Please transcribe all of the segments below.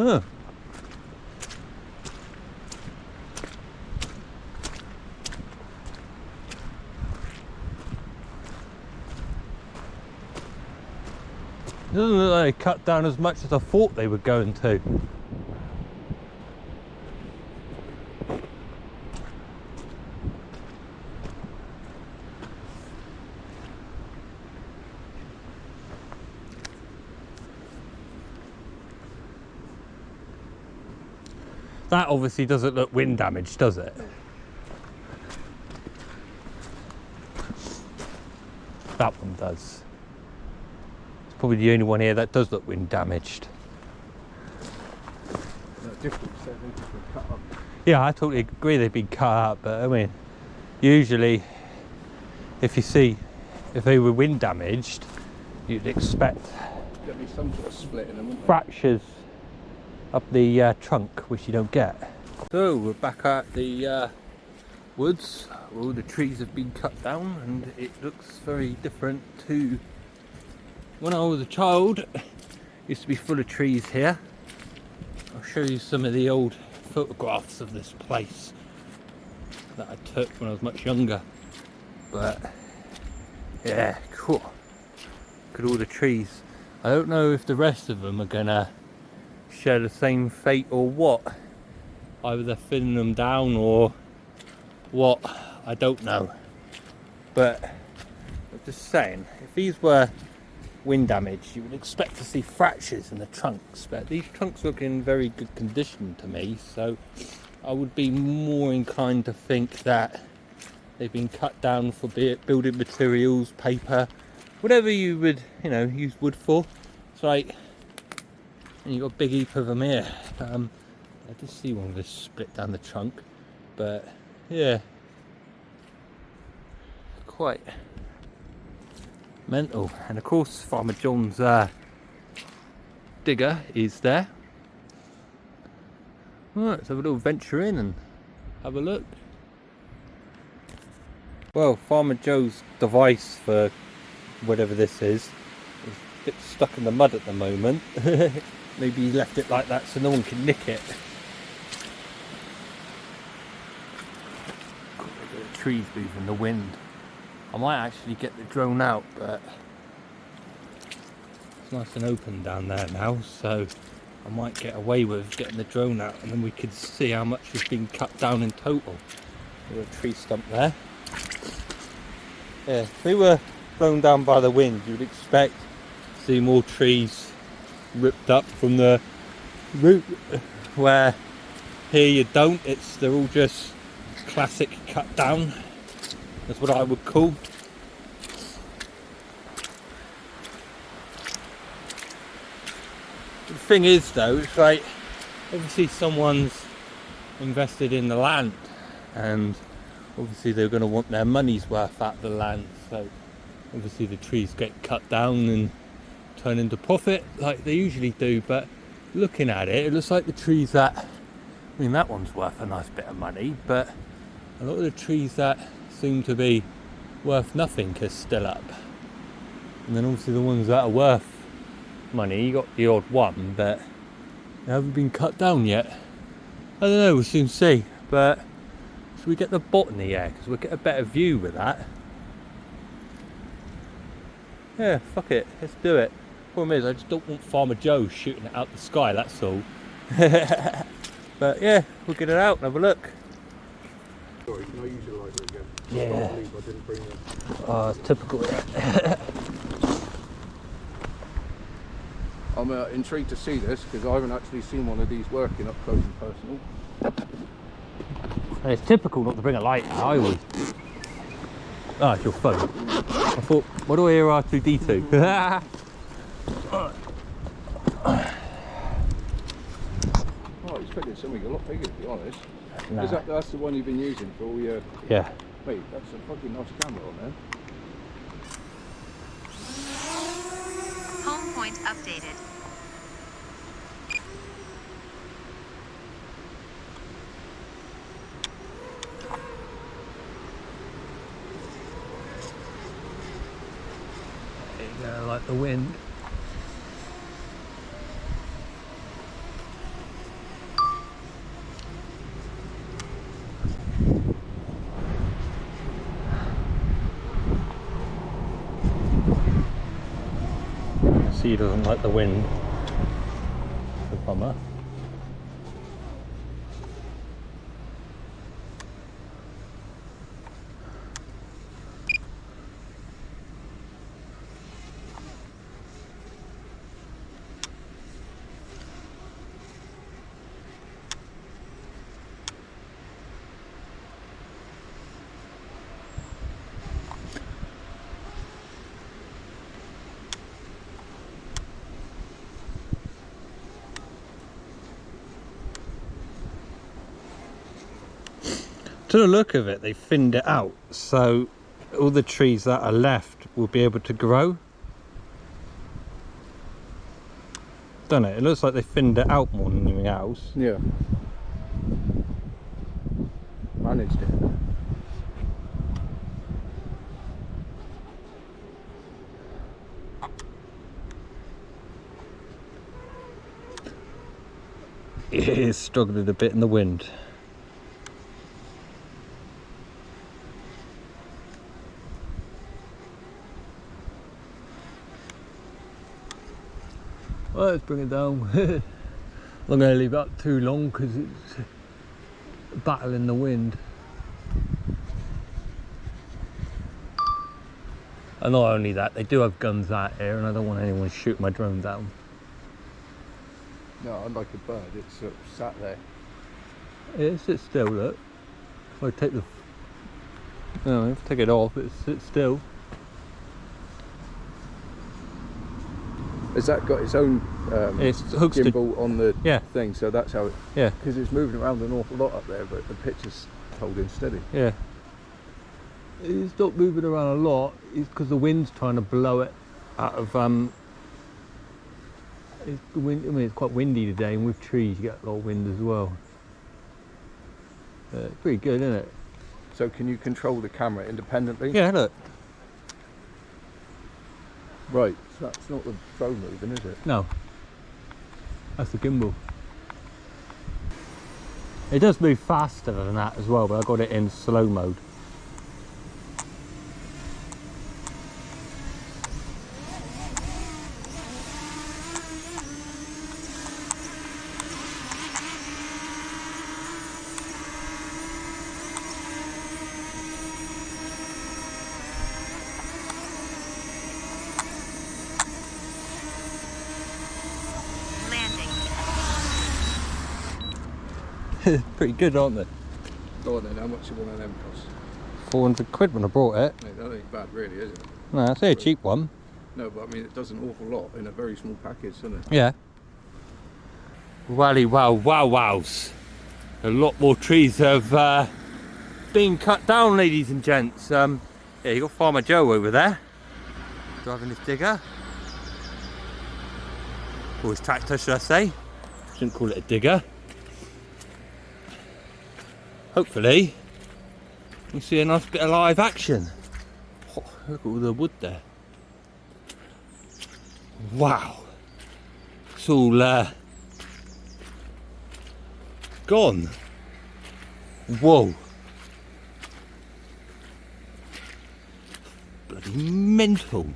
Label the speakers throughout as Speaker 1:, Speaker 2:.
Speaker 1: Huh. It doesn't look like they cut down as much as I thought they were going to. That obviously doesn't look wind damaged, does it? That one does. It's probably the only one here that does look wind damaged. Yeah, I totally agree they've been cut up, but I mean, usually if they were wind damaged, you'd expect
Speaker 2: there'd be some sort of split in them, wouldn't there?
Speaker 1: fractures up the trunk, which you don't get. So we're back at the woods. All the trees have been cut down and it looks very different to when I was a child. It used to be full of trees here. I'll show you some of the old photographs of this place that I took when I was much younger. But yeah, cool. Look at all the trees. I don't know if the rest of them are gonna share the same fate or what. Either they're thinning them down or what, I don't know. But I'm just saying, if these were wind damage, you would expect to see fractures in the trunks, but these trunks look in very good condition to me, so I would be more inclined to think that they've been cut down for building materials, paper, whatever you would, use wood for. It's like, and you've got a big heap of them here. I did see one of this split down the trunk, but yeah, quite mental. And of course Farmer John's digger is there. Right, let's have a little venture in and have a look. Well, Farmer Joe's device for whatever this is a bit stuck in the mud at the moment. Maybe he left it like that so no one can nick it. The trees move in the wind. I might actually get the drone out, but it's nice and open down there now, so I might get away with getting the drone out and then we could see how much has been cut down in total. There's a tree stump there. Yeah, if they were blown down by the wind, you would expect to see more trees ripped up from the root, where here you don't. They're all just classic cut down. That's what I would call. The thing is though, it's like obviously someone's invested in the land and obviously they're going to want their money's worth out of the land, so obviously the trees get cut down and turn into profit like they usually do. But looking at it, it looks like the trees that, that one's worth a nice bit of money, but a lot of the trees that seem to be worth nothing are still up. And then obviously the ones that are worth money, you got the odd one, but they haven't been cut down yet. I don't know, we'll soon see. But should we get the botany here? Because we'll get a better view with that. Yeah, fuck it, let's do it. Problem is, I just don't want Farmer Joe shooting it out the sky, that's all. But yeah, we'll get it out and have a look.
Speaker 2: Sorry, can I use your lighter again?
Speaker 1: Yeah.
Speaker 2: I can't believe I didn't bring them.
Speaker 1: Oh, it's typical.
Speaker 2: I'm intrigued to see this because I haven't actually seen one of these working up close and personal.
Speaker 1: And it's typical not to bring a lighter. I always. Ah, it's your phone. I thought, what do I hear R2D2?
Speaker 2: Oh, I expected something a lot bigger, to be honest.
Speaker 1: Nah.
Speaker 2: That's the one you've been using for all your...
Speaker 1: Yeah.
Speaker 2: Mate, that's a fucking nice camera on there.
Speaker 3: Home point updated.
Speaker 1: There you go, like the wind. She doesn't like the wind. The bummer. To the look of it, they thinned it out, so all the trees that are left will be able to grow. Don't it? It looks like they thinned it out more than anything else.
Speaker 2: Yeah. Managed it.
Speaker 1: It is struggling a bit in the wind. Well, let's bring it down. I'm not going to leave it up too long because it's battling the wind. And not only that, they do have guns out here and I don't want anyone to shoot my drone down.
Speaker 2: No, unlike a bird, it's sort of sat there.
Speaker 1: It sits still, look. If I take the... No, if I take it off, it sits still.
Speaker 2: Has that got its own
Speaker 1: It's hooked to...
Speaker 2: gimbal on the
Speaker 1: Yeah.
Speaker 2: thing, so that's how it...
Speaker 1: Yeah.
Speaker 2: Because it's moving around an awful lot up there, but the picture's holding steady.
Speaker 1: Yeah. It's not moving around a lot. It's because the wind's trying to blow it out of... It's the wind, I mean, it's quite windy today, and with trees you get a lot of wind as well. It's pretty good, isn't it?
Speaker 2: So can you control the camera independently?
Speaker 1: Yeah, look.
Speaker 2: Right, so that's not the drone moving, is it?
Speaker 1: No. That's the gimbal. It does move faster than that as well, but I got it in slow mode. Pretty good, aren't they?
Speaker 2: Go on then, how much one of them cost?
Speaker 1: 400 quid when I bought it.
Speaker 2: Mate, that ain't bad really, is it?
Speaker 1: No, I say a cheap one.
Speaker 2: No, but I mean it does an awful lot in a very small package, doesn't it?
Speaker 1: Yeah. Wally wow wow wows. A lot more trees have been cut down, ladies and gents. Yeah, you got Farmer Joe over there driving his digger. Or his tractor, should I say. Shouldn't call it a digger. Hopefully we'll see a nice bit of live action. Oh, look at all the wood there. Wow. It's all gone. Whoa. Bloody mental.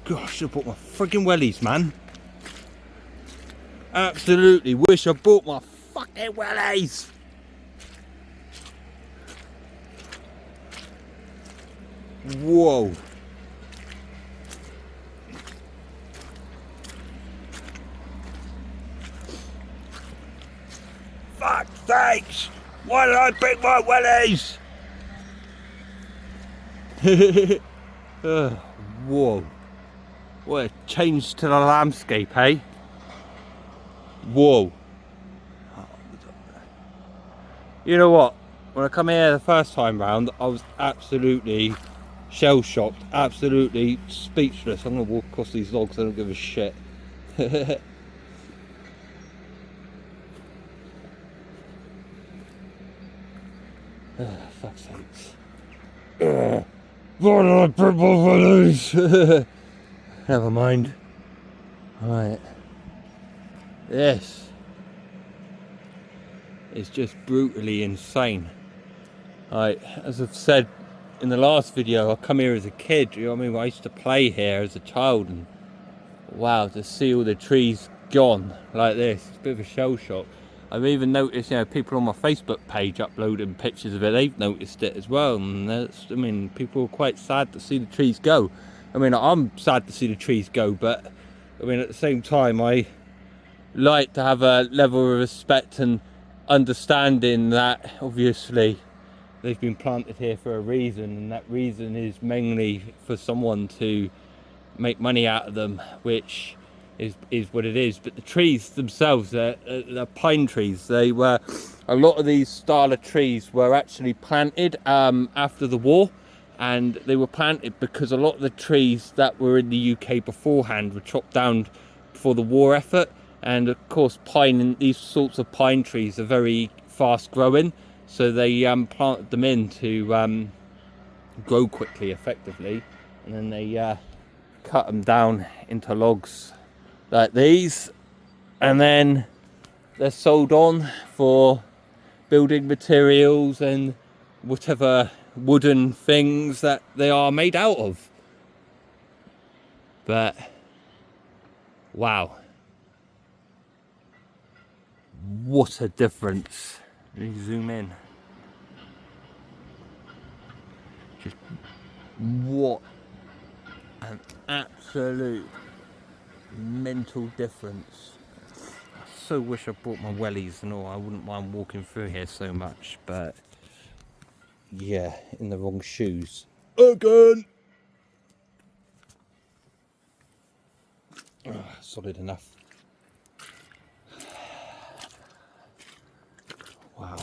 Speaker 1: Gosh, I bought my friggin' wellies, man. Absolutely wish I bought my fucking wellies. Whoa. Fuck sakes! Why did I bring my wellies? Whoa. What a change to the landscape, eh? Whoa. You know what? When I come here the first time round, I was absolutely shell-shocked, absolutely speechless. I'm going to walk across these logs, I don't give a shit. Fuck's sakes. Why did I bring my wellies? Never mind. Right. This is just brutally insane. Right, as I've said in the last video, I come here as a kid, you know what I mean? I used to play here as a child, and wow, to see all the trees gone like this, it's a bit of a shell shock. I've even noticed, you know, people on my Facebook page uploading pictures of it, they've noticed it as well, and that's, I mean, people are quite sad to see the trees go. I mean, I'm sad to see the trees go, but I mean, at the same time, I like to have a level of respect and understanding that obviously they've been planted here for a reason, and that reason is mainly for someone to make money out of them, which is what it is. But the trees themselves, they're pine trees. They were, a lot of these style of trees were actually planted after the war, and they were planted because a lot of the trees that were in the UK beforehand were chopped down for the war effort. And of course, these sorts of pine trees are very fast growing, so they planted them in to grow quickly, effectively, and then they cut them down into logs like these, and then they're sold on for building materials and whatever wooden things that they are made out of. But wow, what a difference. Let me zoom in. Just what an absolute mental difference. I so wish I brought my wellies and all. I wouldn't mind walking through here so much, but yeah, in the wrong shoes again. Oh, solid enough. Wow.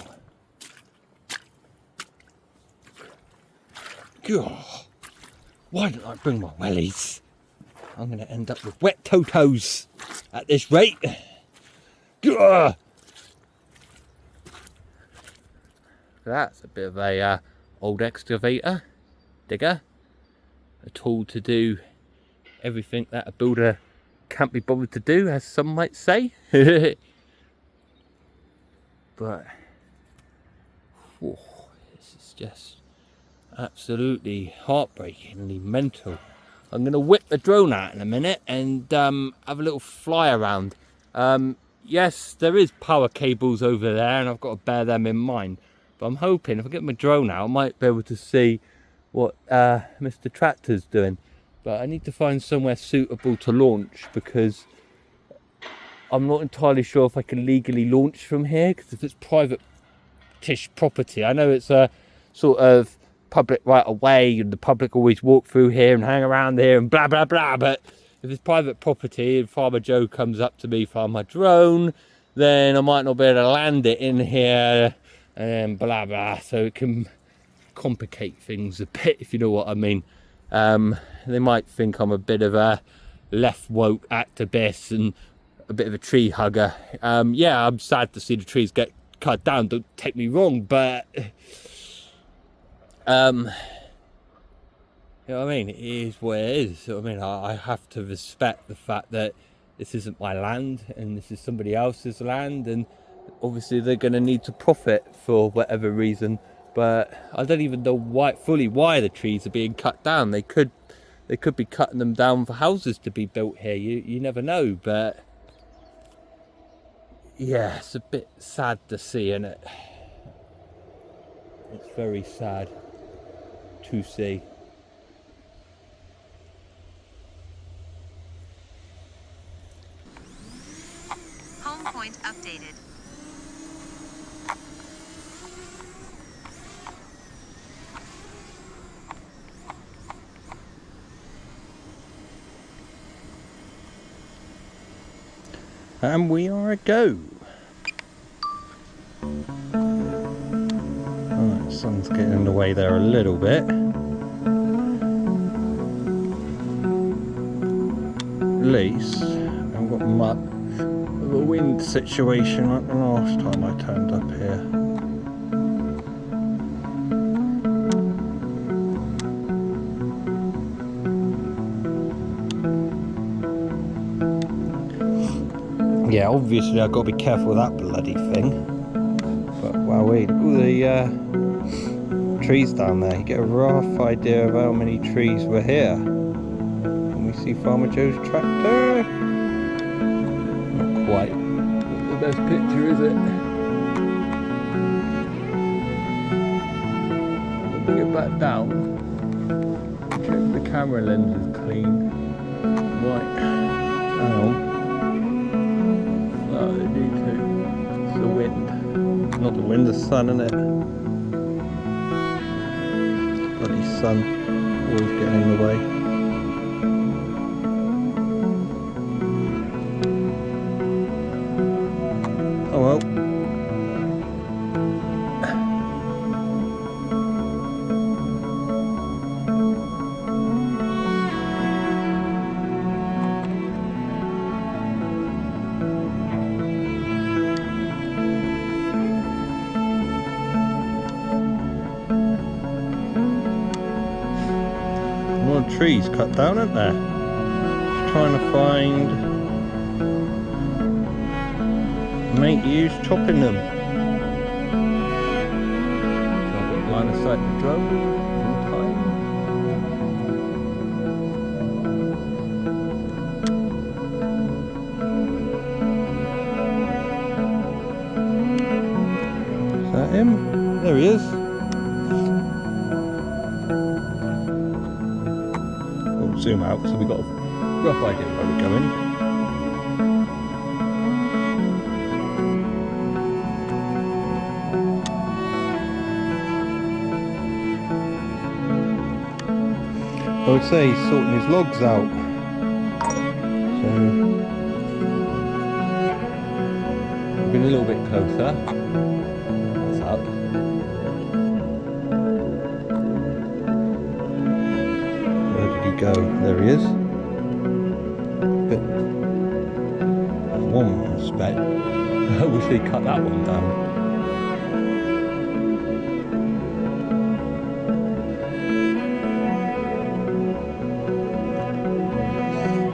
Speaker 1: God, why didn't I bring my wellies? I'm going to end up with wet totos at this rate. Gah! That's a bit of a old excavator, digger. A tool to do everything that a builder can't be bothered to do, as some might say. But whew, this is just absolutely heartbreakingly mental. I'm going to whip the drone out in a minute and have a little fly around. Yes, there is power cables over there, and I've got to bear them in mind. But I'm hoping if I get my drone out, I might be able to see what Mr. Tractor's doing. But I need to find somewhere suitable to launch, because I'm not entirely sure if I can legally launch from here, because if it's private-ish property, I know it's a sort of public right away, and the public always walk through here and hang around here and blah blah blah, but if it's private property and Farmer Joe comes up to me for my drone, then I might not be able to land it in here and blah blah, so it can complicate things a bit, if you know what I mean. They might think I'm a bit of a left woke activist and a bit of a tree hugger. Yeah, I'm sad to see the trees get cut down, don't take me wrong, but you know what I mean, it is what it is. I mean, I have to respect the fact that this isn't my land and this is somebody else's land, and obviously they're going to need to profit for whatever reason. But I don't even know fully why the trees are being cut down. They could be cutting them down for houses to be built here. You never know. But yeah, it's a bit sad to see, isn't it? It's very sad to see.
Speaker 3: Home point updated.
Speaker 1: And we are a go. Oh, the sun's getting in the way there a little bit. At least I've got much of a wind situation like the last time I turned up here. Yeah, obviously I've got to be careful with that bloody thing. But wow, look at all the trees down there. You get a rough idea of how many trees were here. And we see Farmer Joe's tractor. Not quite the best picture, is it? I'll bring it back down. Check the camera lens is clean. Right, hang on. Oh, they do too. It's the wind. Not the wind, the sun, innit? Bloody sun, always getting in the way. Oh well. More trees cut down, aren't there? Just trying to find make use chopping them. Got line of sight the drone in time. Is that him? There he is. Zoom out so we've got a rough idea where we're going. I would say he's sorting his logs out. So we've been a little bit closer. What's up? Go, there he is. But one spec. I wish they cut that one down.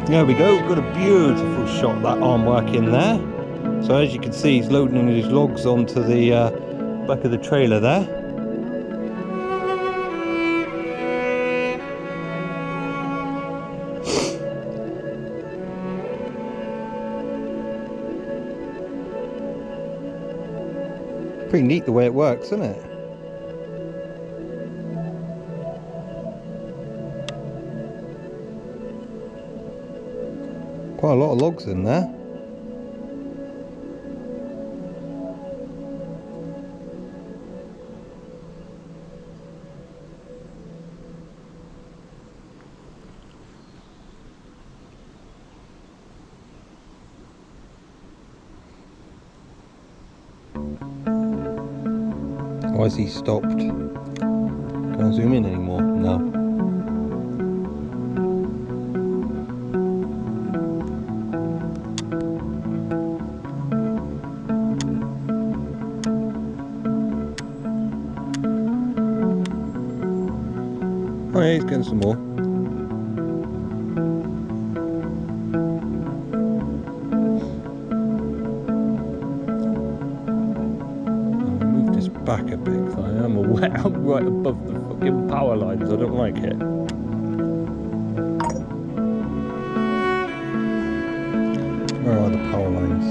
Speaker 1: There we go, got a beautiful shot that arm work in there. So as you can see, he's loading his logs onto the back of the trailer there. Pretty neat the way it works, isn't it? Quite a lot of logs in there. Why has he stopped? Can't zoom in anymore? No. Oh yeah, he's getting some more. Back a bit because I am aware I'm right above the fucking power lines. I don't like it. Where are the power lines?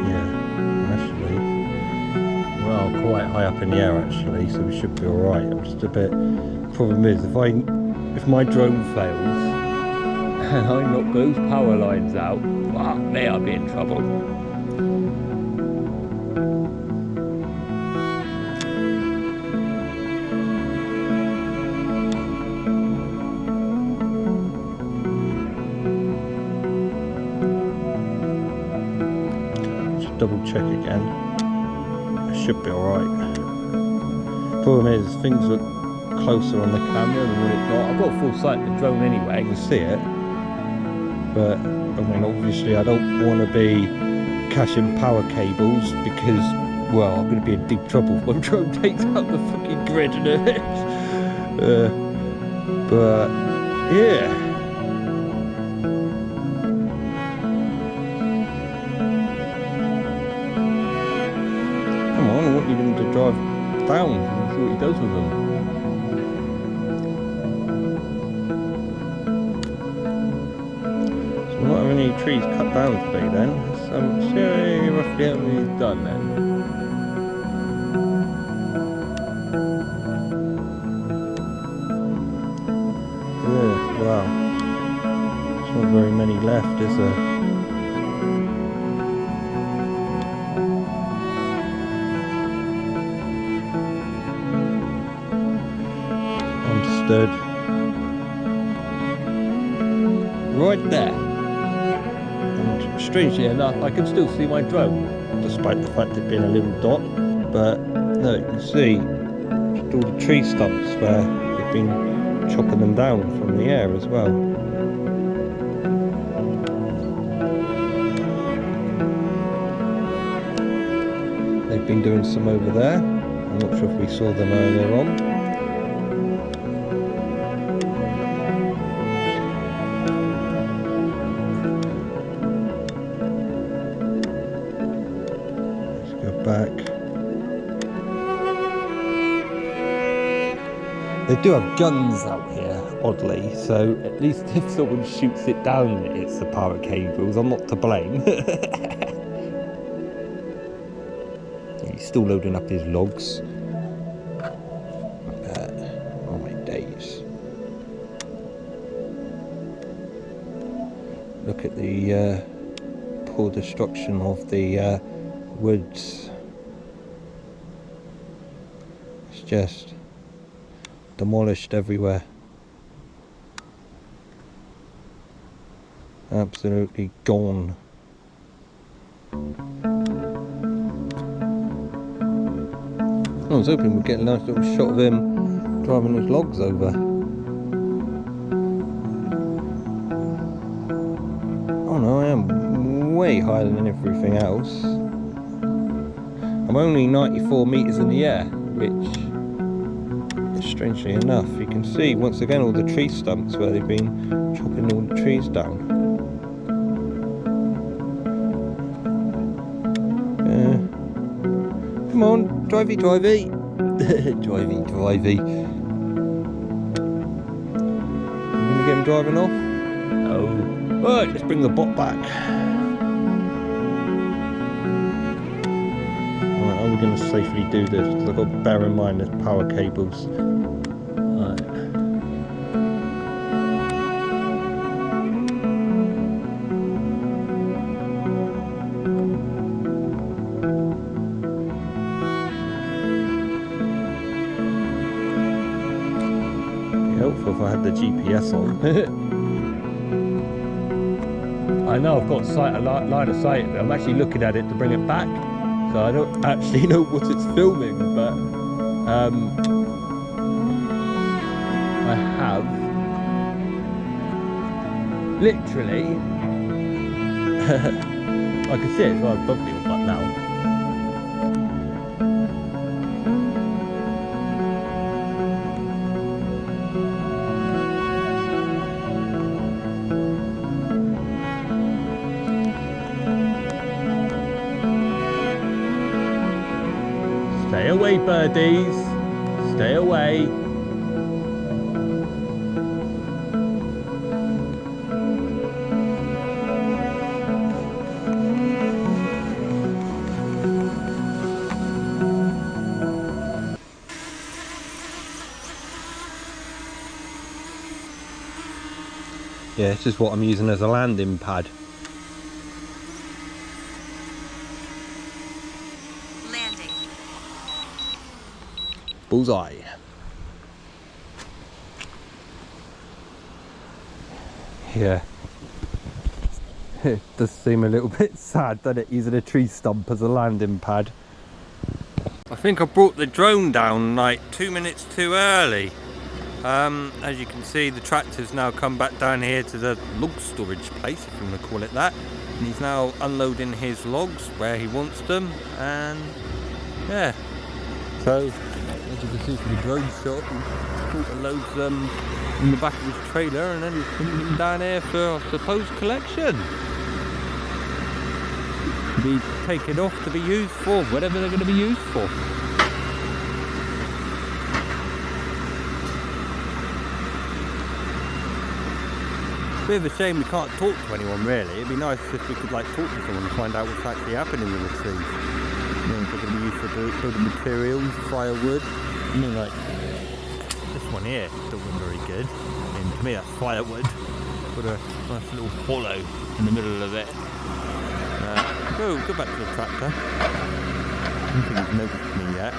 Speaker 1: Yeah, actually, well, quite high up in the air actually, so we should be alright. I'm just a bit. Problem is, if my drone fails and I knock those power lines out, well, may I be in trouble. Double check again. I should be alright. Problem is, things look closer on the camera than when it's not. I've got full sight of the drone anyway, I can see it. But, I mean, obviously I don't want to be caching power cables because, well, I'm going to be in deep trouble if my drone takes out the fucking grid in it. But, yeah. I want you to drive down and see what he does with them. So we're not having any trees cut down today then. So see roughly how many he's done then. Yeah, wow. There's not very many left, is there? Stood right there, and strangely enough I can still see my drone despite the fact it being a little dot, but no, you can see just all the tree stumps where they've been chopping them down from the air as well. They've been doing some over there. I'm not sure if we saw them earlier on. Back. They do have guns out here, oddly, so at least if someone shoots it down, it's the power cables. I'm not to blame. He's still loading up his logs. But, oh my days. Look at the poor destruction of the woods. Just demolished everywhere. Absolutely gone. I was hoping we'd get a nice little shot of him driving his logs over. Oh no, I am way higher than everything else. I'm only 94 metres in the air, which strangely enough, you can see once again all the tree stumps where they've been chopping all the trees down. Come on, drivey, drivey. Drivey, drivey. You gonna get him driving off? No. Right, let's bring the bot back. Alright, how are we going to safely do this? Because I've got to bear in mind there's power cables. Helpful if I had the GPS on. I know I've got line of sight, but I'm actually looking at it to bring it back, so I don't actually know what it's filming, but I have literally I can see it, so I've bumped it up now. Stay away, birdies. Stay away. Yeah, this is what I'm using as a landing pad. Bullseye. Yeah. It does seem a little bit sad, doesn't it, using a tree stump as a landing pad. I think I brought the drone down like 2 minutes too early. As you can see, the tractor's now come back down here to the log storage place, if you want to call it that. And he's now unloading his logs where he wants them, and yeah. So, as you can see from the drone shot, he brought the loads in the back of his trailer, and then he's putting them down here for, I suppose, collection. To be taken off to be used for whatever they're going to be used for. Bit of a shame we can't talk to anyone really. It'd be nice if we could like talk to someone and find out what's actually happening with the trees. I mean, if they're going to be used for building materials, firewood. I mean, like this one here doesn't look very good. I mean, to me that's firewood. Got a nice little hollow in the middle of it. Go back to the tractor. I don't think he's noticed me yet.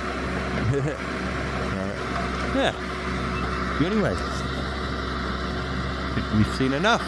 Speaker 1: Yeah. Anyway, I think we've seen enough.